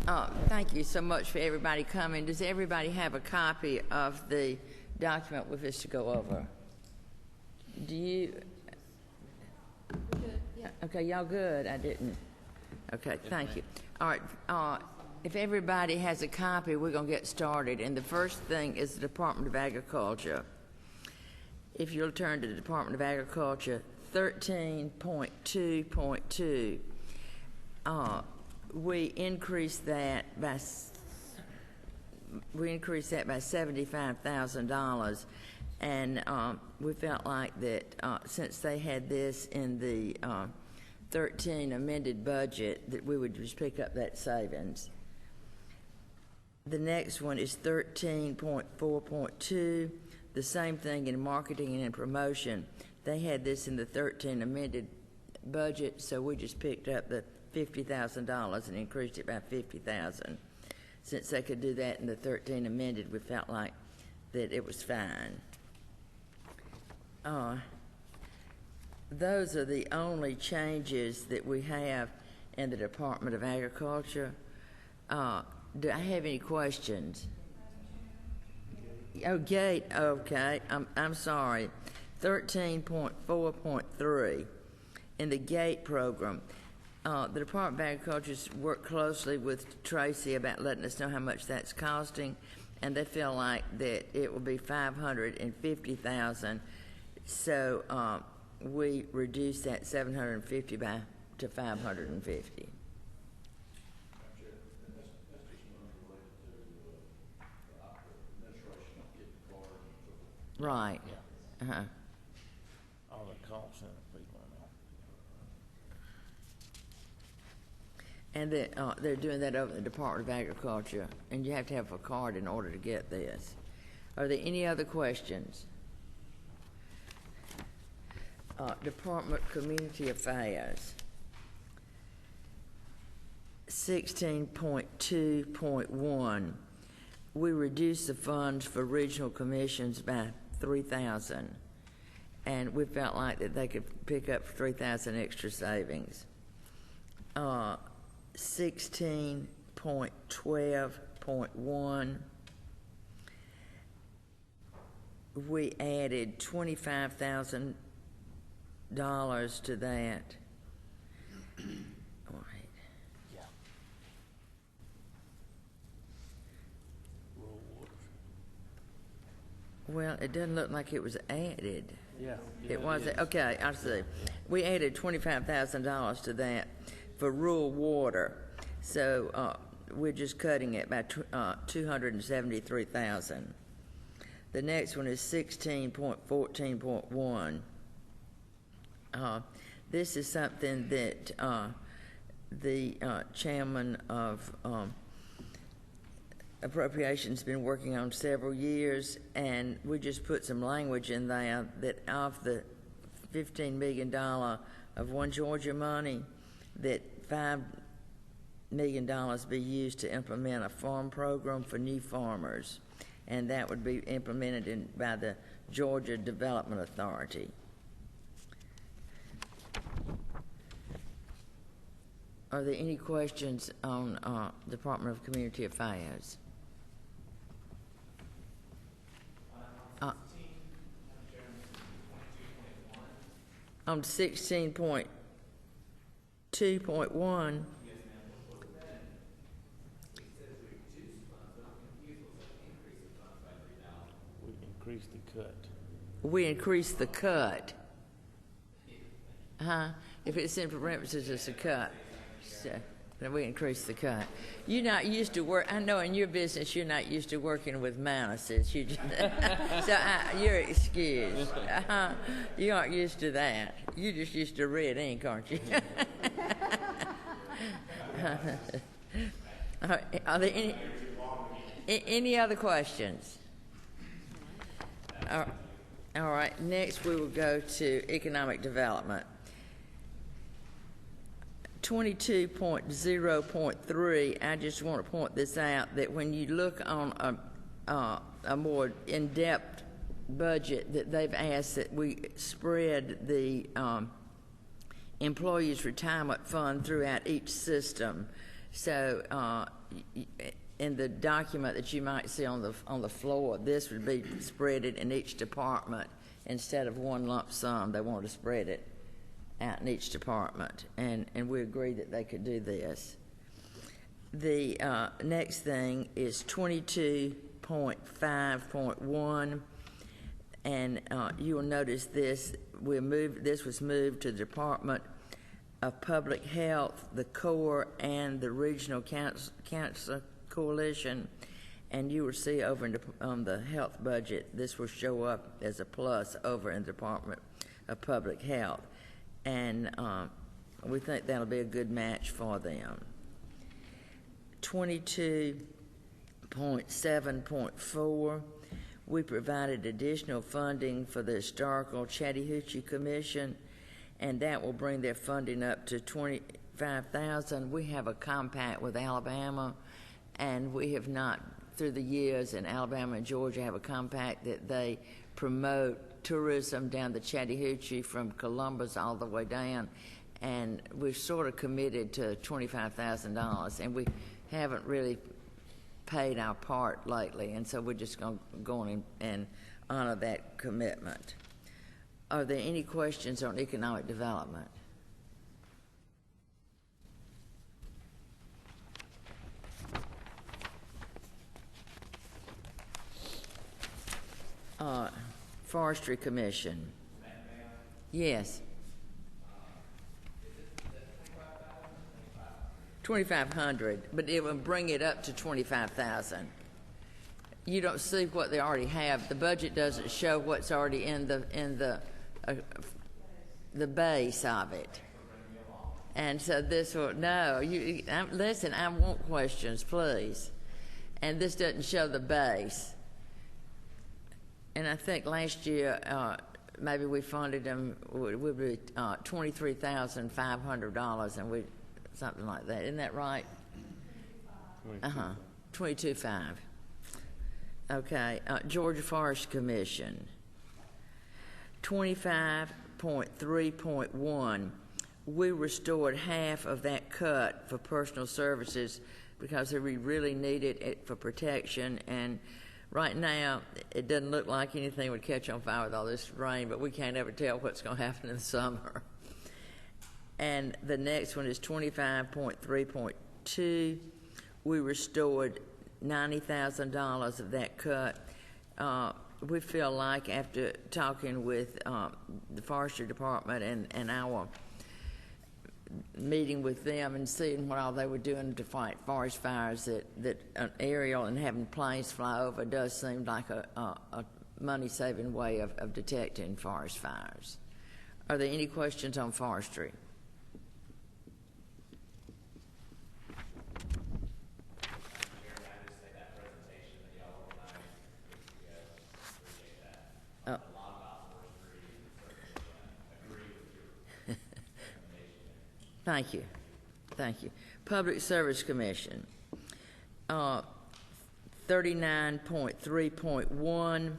Thank you so much for everybody coming. Does everybody have a copy of the document with us to go over? Do you? Good, yeah. Okay, y'all good? I didn't. Okay, thank you. All right, if everybody has a copy, we're going to get started. And the first thing is the Department of Agriculture. If you'll turn to the Department of Agriculture, 13.2.2. We increased that by $75,000, and we felt like that since they had this in the 13 amended budget, that we would just pick up that savings. The next one is 13.4.2, the same thing in marketing and in promotion. They had this in the 13 amended budget, so we just picked up the $50,000 and increased it by $50,000. Since they could do that in the 13 amended, we felt like that it was fine. Those are the only changes that we have in the Department of Agriculture. Do I have any questions? Oh, gate, okay, I'm sorry. 13.4.3 in the gate program. The Department of Agriculture's worked closely with Tracy about letting us know how much that's costing, and they feel like that it will be $550,000. So we reduced that $750 to $550. Right. Yeah. All the costs and the people And they're doing that over in the Department of Agriculture, and you have to have a card in order to get this. Are there any other questions? Department of Community Affairs. 16.2.1. We reduced the funds for regional commissions by $3,000, and we felt like that they could pick up $3,000 extra savings. 16.12.1. We added $25,000 to that. All right. Yeah. Rural waters. Well, it doesn't look like it was added. Yeah. It wasn't. Okay, I see. We added $25,000 to that for rural water, so we're just cutting it by $273,000. The next one is 16.14.1. This is something that the chairman of Appropriations has been working on several years, and we just put some language in there that of the $15 million of One Georgia money, that $5 million be used to implement a farm program for new farmers, and that would be implemented by the Georgia Development Authority. Are there any questions on Department of Community Affairs? On 16.2.1. We increased the cut. We increased the cut. If it's in parentheses, it's a cut. So we increased the cut. You're not used to work. I know in your business you're not used to working with minuses. You just so you're excused. You aren't used to that. You're just used to red ink, aren't you? Are there any other questions? All right. Next, we will go to economic development. 22.0.3, I just want to point this out, that when you look on a more in-depth budget, that they've asked that we spread the employees' retirement fund throughout each system. So in the document that you might see on the floor, this would be spread it in each department instead of one lump sum. They want to spread it out in each department, and we agreed that they could do this. The next thing is 22.5.1, and you will notice this. This was moved to the Department of Public Health, the Corps, and the Regional Cancer Coalition. And you will see over on the health budget, this will show up as a plus over in the Department of Public Health. And we think that'll be a good match for them. 22.7.4, we provided additional funding for the Historical Chattahoochee Commission, and that will bring their funding up to $25,000. We have a compact with Alabama, and we have not, through the years, and Alabama and Georgia have a compact that they promote tourism down the Chattahoochee from Columbus all the way down, and we've sort of committed to $25,000, and we haven't really paid our part lately, and so we're just going to go on and honor that commitment. Are there any questions on economic development? Forestry Commission. Yes. 2,500, but it will bring it up to 25,000. You don't see what they already have. The budget doesn't show what's already in the base of it. And so this will listen. I want questions, please. And this doesn't show the base. And I think last year maybe we funded them would be $23,500, and we. Something like that. Isn't that right? 22.5. Okay. Georgia Forest Commission. 25.3.1. We restored half of that cut for personal services because we really needed it for protection. And right now, it doesn't look like anything would catch on fire with all this rain, but we can't ever tell what's going to happen in the summer. And the next one is 25.3.2. We restored $90,000 of that cut. We feel like after talking with the Forestry Department and our meeting with them and seeing what all they were doing to fight forest fires, that an aerial and having planes fly over does seem like a money-saving way of detecting forest fires. Are there any questions on forestry? Thank you. Thank you. Public Service Commission. 39.3.1,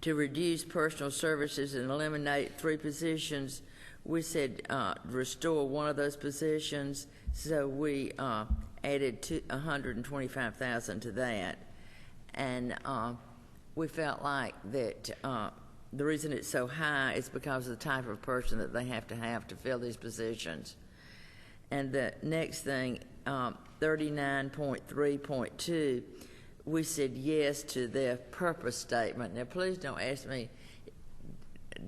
to reduce personal services and eliminate 3 positions. We said restore one of those positions, so we added $125,000 to that. And we felt like that the reason it's so high is because of the type of person that they have to fill these positions. And the next thing, 39.3.2, we said yes to their purpose statement. Now, please don't ask me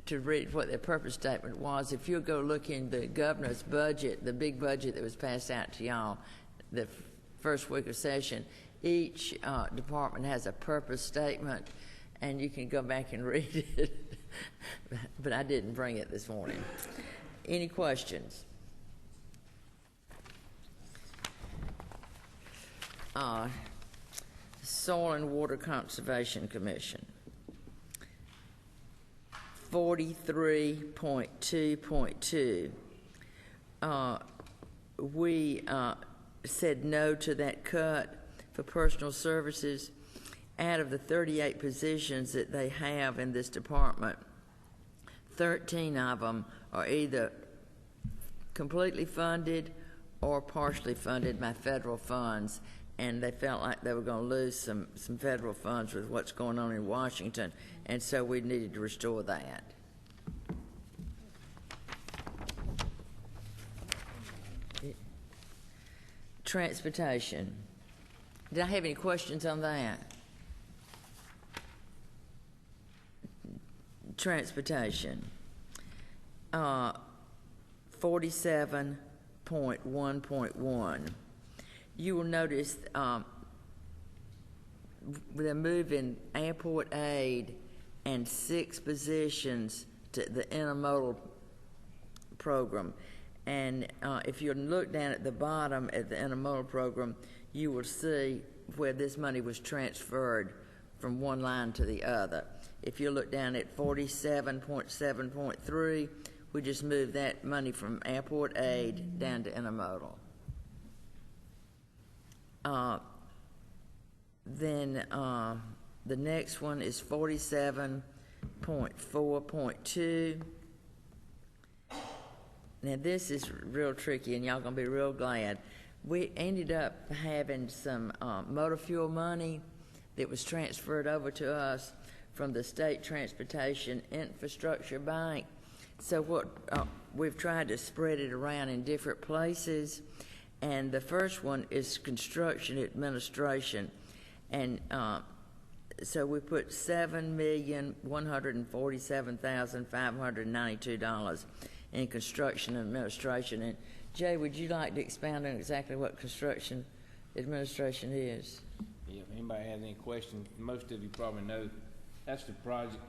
to read what their purpose statement was. If you'll go look in the governor's budget, the big budget that was passed out to y'all the first week of session, each department has a purpose statement, and you can go back and read it. But I didn't bring it this morning. Any questions? Soil and Water Conservation Commission. 43.2.2. We said no to that cut for personal services. Out of the 38 positions that they have in this department, 13 of them are either completely funded or partially funded by federal funds, and they felt like they were going to lose some federal funds with what's going on in Washington, and so we needed to restore that. Transportation. Did I have any questions on that? Transportation. 47.1.1. You will notice they're moving airport aid and 6 positions to the intermodal program. And if you look down at the bottom at the intermodal program, you will see where this money was transferred from one line to the other. If you look down at 47.7.3, we just moved that money from airport aid down to intermodal. Then the next one is 47.4.2. Now this is real tricky, and y'all gonna be real glad. We ended up having some motor fuel money that was transferred over to us from the State Transportation Infrastructure Bank. So what we've tried to spread it around in different places, and the first one is construction administration, and so we put $7,147,592 in construction administration. And Jay, would you like to expound on exactly what construction administration is? Yeah, if anybody has any questions, most of you probably know that's the project.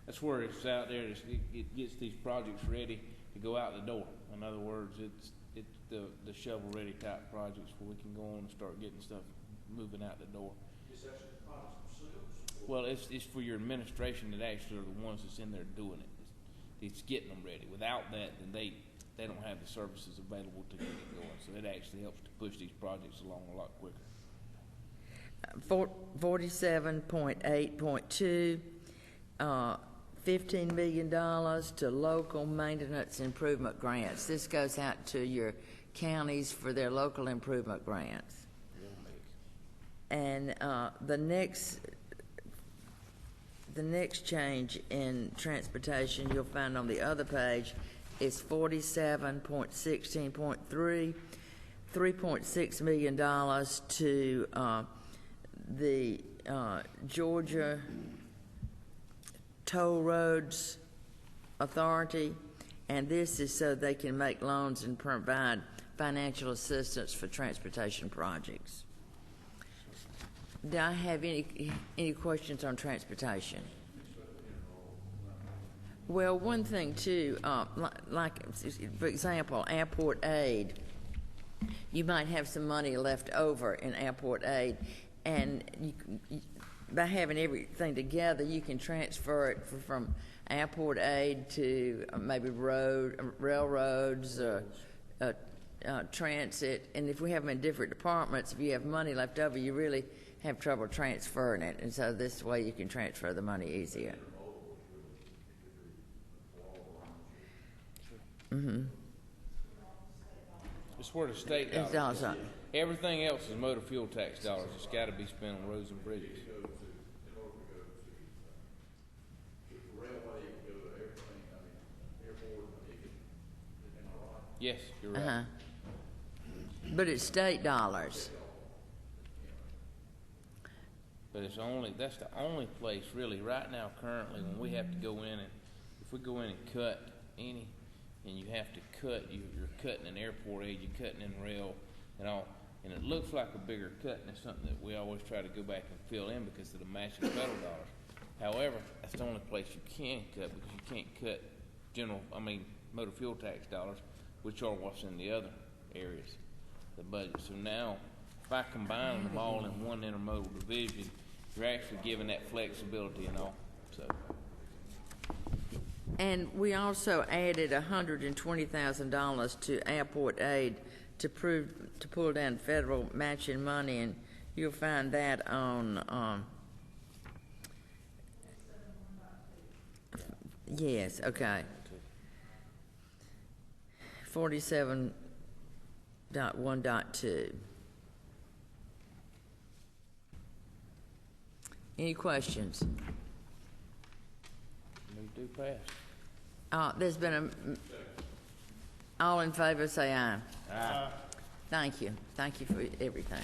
That's where it's out there. It gets these projects ready to go out the door. In other words, it's the shovel-ready type projects where we can go on and start getting stuff moving out the door. Is that the projects themselves? Well, it's for your administration that actually are the ones that's in there doing it. It's getting them ready. Without that, then they don't have the services available to get it going. So it actually helps to push these projects along a lot quicker. 47.8.2, $15 million to local maintenance improvement grants. This goes out to your counties for their local improvement grants. And the next change in transportation you'll find on the other page is 47.16.3, $3.6 million to the Georgia Toll Roads Authority, and this is so they can make loans and provide financial assistance for transportation projects. Do I have any questions on transportation? Well, one thing too, like for example, airport aid. You might have some money left over in airport aid, and by having everything together, you can transfer it from airport aid to maybe railroads, transit. And if we have them in different departments, if you have money left over, you really have trouble transferring it. And so this way you can transfer the money easier. Mm-hmm. It's where the state dollars. Everything else is motor fuel tax dollars. It's got to be spent on roads and bridges. Yes, you're right. But it's state dollars. But that's the only place really right now currently when we have to go in, and if we go in and cut any, and you have to cut, you're cutting an airport aid, you're cutting in rail and all, and it looks like a bigger cut, and it's something that we always try to go back and fill in because of the matching federal dollars. However, that's the only place you can cut because you can't cut motor fuel tax dollars, which are what's in the other areas of the budget. So now, if I combine them all in one intermodal division, you're actually giving that flexibility and all. So. And we also added $120,000 to airport aid to pull down federal matching money, and you'll find that on. Yes. Okay. 47 appEcoDev031113EDITED. Any questions? Move to pass. There's been all in favor, say aye. Aye. Thank you. Thank you for everything.